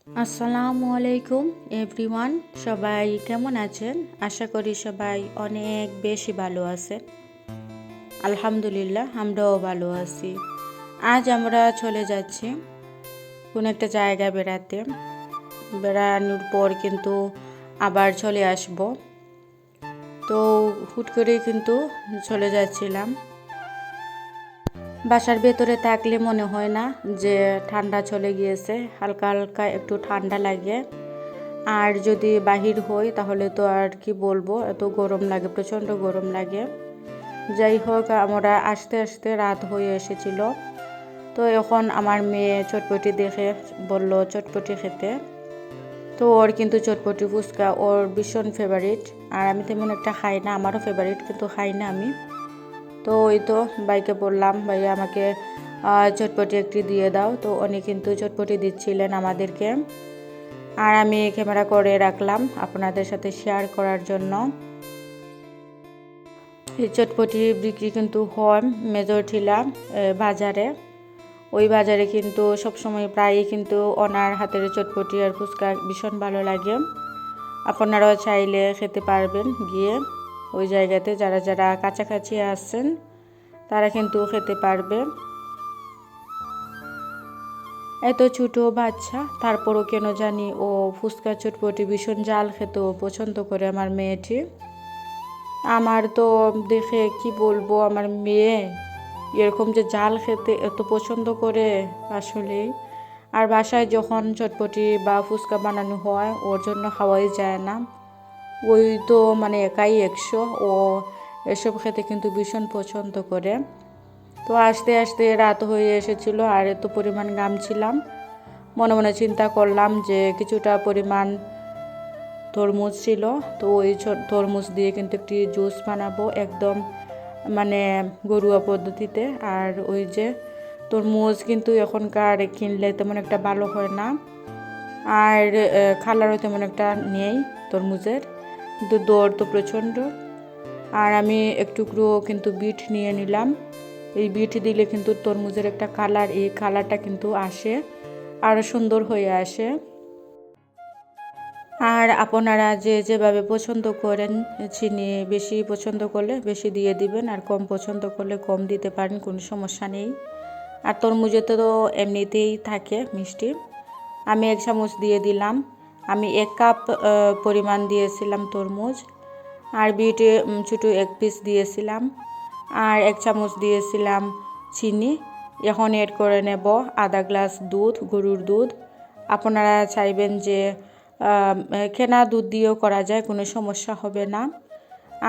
আসসালামু আলাইকুম এভরিওয়ান, সবাই কেমন আছেন? আশা করি সবাই অনেক বেশি ভালো আছেন। আলহামদুলিল্লাহ, আমরাও ভালো আছি। আজ আমরা চলে যাচ্ছি কোন একটা জায়গায় বেড়াতে। বেড়ানোর পর কিন্তু আবার চলে আসব। তো হুট করেই কিন্তু চলে যাচ্ছিলাম। বাসার ভেতরে থাকলে মনে হয় না যে ঠান্ডা চলে গিয়েছে, হালকা হালকা একটু ঠান্ডা লাগে। আর যদি বাহির হই তাহলে তো আর কি বলবো, এত গরম লাগে, প্রচণ্ড গরম লাগে। যাই হোক, আমরা আস্তে আস্তে রাত হয়ে এসেছিল। তো এখন আমার মেয়ে চটপটি দেখে বলল চটপটি খেতে। তো ওর কিন্তু চটপটি ফুচকা ওর ভীষণ ফেভারিট। আর আমি তেমন একটা খাই না, আমারও ফেভারিট কিন্তু খাই না আমি। তো ওই তো ভাইকে বললাম, ভাইয়া আমাকে চটপটি একটি দিয়ে দাও। তো উনি কিন্তু চটপটি দিচ্ছিলেন আমাদেরকে। আর আমি ক্যামেরা করে রাখলাম আপনাদের সাথে শেয়ার করার জন্য। এই চটপটি বিক্রি কিন্তু হয় মেজরটিলা বাজারে। ওই বাজারে কিন্তু সবসময় প্রায়ই কিন্তু ওনার হাতের চটপটি আর ফুচকা ভীষণ ভালো লাগে। আপনারাও চাইলে খেতে পারবেন গিয়ে ওই জায়গাতে, যারা যারা কাছাকাছি আসছেন তারা কিন্তু খেতে পারবে। এত ছোট বাচ্চা, তারপরও কেন জানি ও ফুচকা চটপটি ভীষণ জাল খেতেও পছন্দ করে আমার মেয়েটি। আমার তো দেখে কি বলবো, আমার মেয়ে এরকম যে জাল খেতে এত পছন্দ করে আসলেই। আর বাসায় যখন চটপটি বা ফুচকা বানানো হয় ওর জন্য খাওয়াই যায় না। ওই তো মানে একাই 100, ও এসব খেতে কিন্তু ভীষণ পছন্দ করে। তো আস্তে আস্তে রাত হয়ে এসেছিল আর এত পরিমাণ ঘামছিলাম। মনে মনে চিন্তা করলাম যে কিছুটা পরিমাণ তরমুজ ছিল, তো ওই তরমুজ দিয়ে কিন্তু একটি জুস বানাবো একদম মানে ঘরোয়া পদ্ধতিতে। আর ওই যে তরমুজ কিন্তু এখনকার কিনলে তেমন একটা ভালো হয় না, আর কালারও তেমন একটা নেই তরমুজের, কিন্তু দর তো প্রচণ্ড। আর আমি একটুকরো কিন্তু বিট নিয়ে নিলাম। এই বিট দিলে কিন্তু তরমুজের একটা কালার, এই কালারটা কিন্তু আসে, আরও সুন্দর হয়ে আসে। আর আপনারা যে যেভাবে পছন্দ করেন, চিনি বেশি পছন্দ করলে বেশি দিয়ে দিবেন, আর কম পছন্দ করলে কম দিতে পারেন, কোনো সমস্যা নেই। আর তরমুজে তো এমনিতেই থাকে মিষ্টি। আমি 1 চামচ দিয়ে দিলাম। আমি 1 কাপ পরিমাণ দিয়েছিলাম তরমুজ। আর বিটে ছোটো 1 পিস দিয়েছিলাম। আর 1 চামচ দিয়েছিলাম চিনি। এখন এড করে নেব আধা গ্লাস দুধ, গরুর দুধ। আপনারা চাইবেন যে কেনা দুধ দিয়েও করা যায়, কোনো সমস্যা হবে না।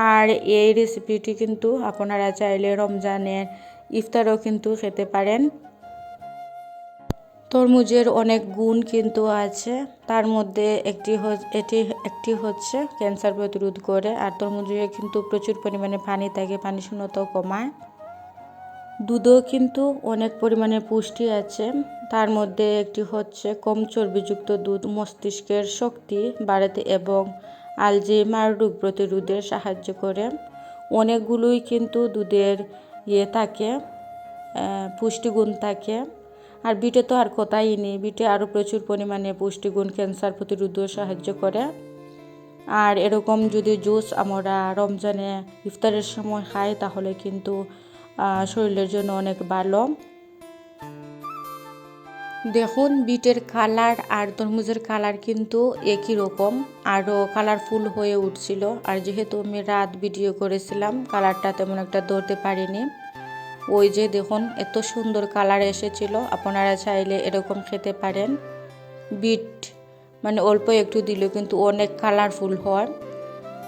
আর এই রেসিপিটি কিন্তু আপনারা চাইলে রমজানের ইফতারও কিন্তু খেতে পারেন। তরমুজের অনেক গুণ কিন্তু আছে, তার মধ্যে একটি হচ্ছে ক্যান্সার প্রতিরোধ করে। আর তরমুজে কিন্তু প্রচুর পরিমাণে পানি থাকে, পানি শূন্যতাও কমায়। দুধও কিন্তু অনেক পরিমাণে পুষ্টি আছে, তার মধ্যে একটি হচ্ছে কম চর্বিযুক্ত দুধ মস্তিষ্কের শক্তি বাড়াতে এবং আলঝেইমার রোগ প্রতিরোধে সাহায্য করে। অনেকগুলোই কিন্তু দুধের থাকে, পুষ্টিগুণ থাকে। আর বিটে তো আর কথাই নেই, বিটে আরও প্রচুর পরিমাণে পুষ্টিগুণ, ক্যান্সার প্রতিরোধেও সাহায্য করে। আর এরকম যদি জুস আমরা রমজানে ইফতারের সময় খাই তাহলে কিন্তু শরীরের জন্য অনেক ভালো। দেখুন, বিটের কালার আর তরমুজের কালার কিন্তু একই রকম, আরও কালারফুল হয়ে উঠছিল। আর যেহেতু আমি রাত ভিডিও করেছিলাম, কালারটা তেমন একটা ধরতে পারিনি। ওই যে দেখুন এত সুন্দর কালার এসেছিল। আপনারা চাইলে এরকম খেতে পারেন। বিট মানে অল্প একটু দিলেও কিন্তু অনেক কালারফুল হয়।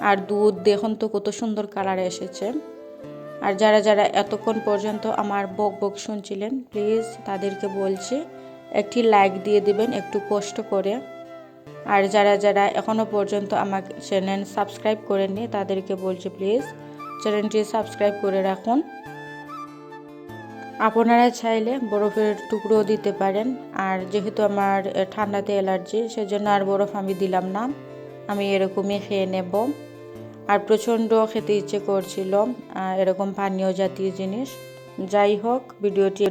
আর দুধ দেখুন তো কত সুন্দর কালার এসেছে। আর যারা যারা এতক্ষণ পর্যন্ত আমার বক বক শুনছিলেন, প্লিজ তাদেরকে বলছি একটি লাইক দিয়ে দিবেন একটু কষ্ট করে। আর যারা যারা এখনও পর্যন্ত আমার চ্যানেল সাবস্ক্রাইব করেননি তাদেরকে বলছি প্লিজ চ্যানেলটি সাবস্ক্রাইব করে রাখুন। আপনারা চাইলে বরফের টুকরো দিতে পারেন। আর যেহেতু আমার ঠান্ডাতে অ্যালার্জি, সেজন্য আর বরফ আমি দিলাম না, আমি এরকমই খেয়ে নেব। আর প্রচণ্ড খেতে ইচ্ছে করছিল এরকম পানীয় জাতীয় জিনিস। যাই হোক, ভিডিওটি